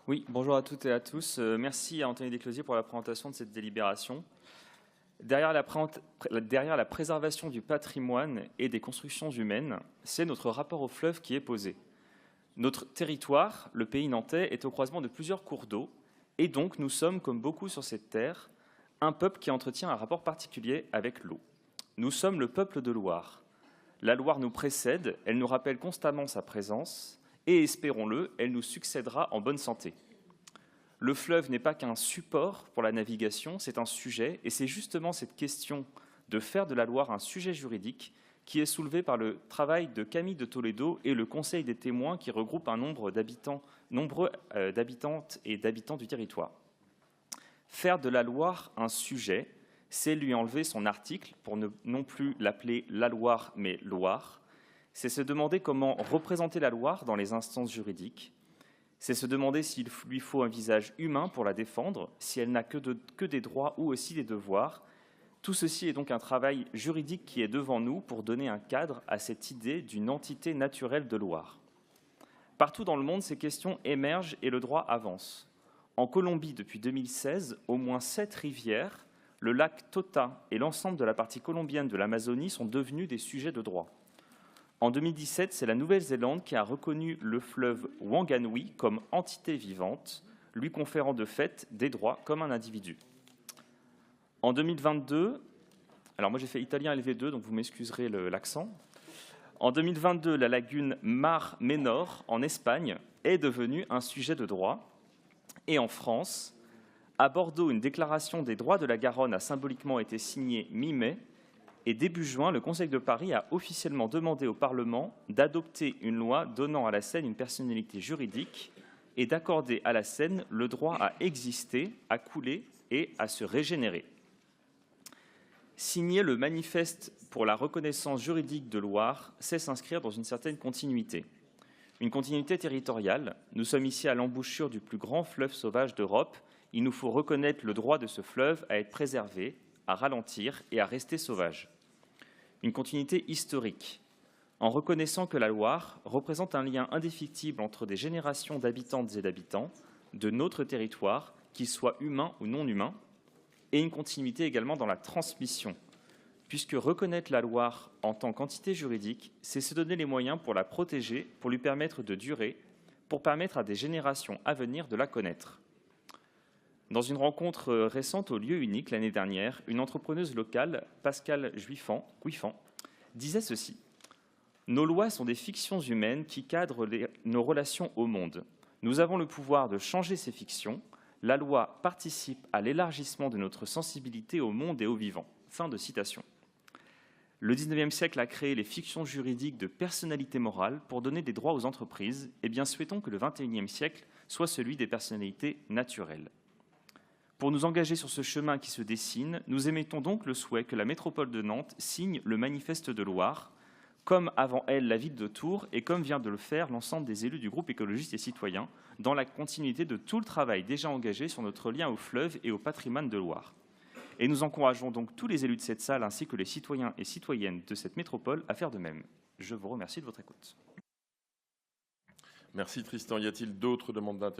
Oui, bonjour à toutes et à tous. Merci à Anthony Desclosiers pour la présentation de cette délibération. Derrière la préservation du patrimoine et des constructions humaines, c'est notre rapport au fleuve qui est posé. Notre territoire, le pays nantais, est au croisement de plusieurs cours d'eau, et donc nous sommes, comme beaucoup sur cette terre, un peuple qui entretient un rapport particulier avec l'eau. Nous sommes le peuple de Loire. La Loire nous précède, elle nous rappelle constamment sa présence, et espérons-le, elle nous succédera en bonne santé. Le fleuve n'est pas qu'un support pour la navigation, c'est un sujet, et c'est justement cette question de faire de la Loire un sujet juridique qui est soulevée par le travail de Camille de Toledo et le Conseil des témoins qui regroupe un nombre nombreux d'habitantes et d'habitants du territoire. Faire de la Loire un sujet, c'est lui enlever son article pour ne non plus l'appeler la Loire, mais Loire. C'est se demander comment représenter la Loire dans les instances juridiques. C'est se demander s'il lui faut un visage humain pour la défendre, si elle n'a que des droits ou aussi des devoirs. Tout ceci est donc un travail juridique qui est devant nous pour donner un cadre à cette idée d'une entité naturelle de Loire. Partout dans le monde, ces questions émergent et le droit avance. En Colombie, depuis 2016, au moins 7 rivières, le lac Tota et l'ensemble de la partie colombienne de l'Amazonie sont devenus des sujets de droit. En 2017, c'est la Nouvelle-Zélande qui a reconnu le fleuve Wanganui comme entité vivante, lui conférant de fait des droits comme un individu. En 2022, alors moi j'ai fait italien LV2, donc vous m'excuserez l'accent. En 2022, la lagune Mar Menor, en Espagne, est devenue un sujet de droit. Et en France, à Bordeaux, une déclaration des droits de la Garonne a symboliquement été signée mi-mai. Et début juin, le Conseil de Paris a officiellement demandé au Parlement d'adopter une loi donnant à la Seine une personnalité juridique et d'accorder à la Seine le droit à exister, à couler et à se régénérer. Signer le manifeste pour la reconnaissance juridique de Loire, c'est s'inscrire dans une certaine continuité. Une continuité territoriale. Nous sommes ici à l'embouchure du plus grand fleuve sauvage d'Europe. Il nous faut reconnaître le droit de ce fleuve à être préservé, à ralentir et à rester sauvage. Une continuité historique, en reconnaissant que la Loire représente un lien indéfectible entre des générations d'habitantes et d'habitants de notre territoire, qu'ils soient humains ou non humains, et une continuité également dans la transmission, puisque reconnaître la Loire en tant qu'entité juridique, c'est se donner les moyens pour la protéger, pour lui permettre de durer, pour permettre à des générations à venir de la connaître. Dans une rencontre récente au lieu unique l'année dernière, une entrepreneuse locale, Pascale Guiffan, disait ceci : « Nos lois sont des fictions humaines qui cadrent nos relations au monde. Nous avons le pouvoir de changer ces fictions. La loi participe à l'élargissement de notre sensibilité au monde et au vivant. » Fin de citation. Le XIXe siècle a créé les fictions juridiques de personnalité morale pour donner des droits aux entreprises. Eh bien, souhaitons que le XXIe siècle soit celui des personnalités naturelles. Pour nous engager sur ce chemin qui se dessine, nous émettons donc le souhait que la métropole de Nantes signe le manifeste de Loire, comme avant elle la ville de Tours et comme vient de le faire l'ensemble des élus du groupe écologiste et citoyen, dans la continuité de tout le travail déjà engagé sur notre lien au fleuve et au patrimoine de Loire. Et nous encourageons donc tous les élus de cette salle ainsi que les citoyens et citoyennes de cette métropole à faire de même. Je vous remercie de votre écoute. Merci Tristan. Y a-t-il d'autres demandes d'intervention ?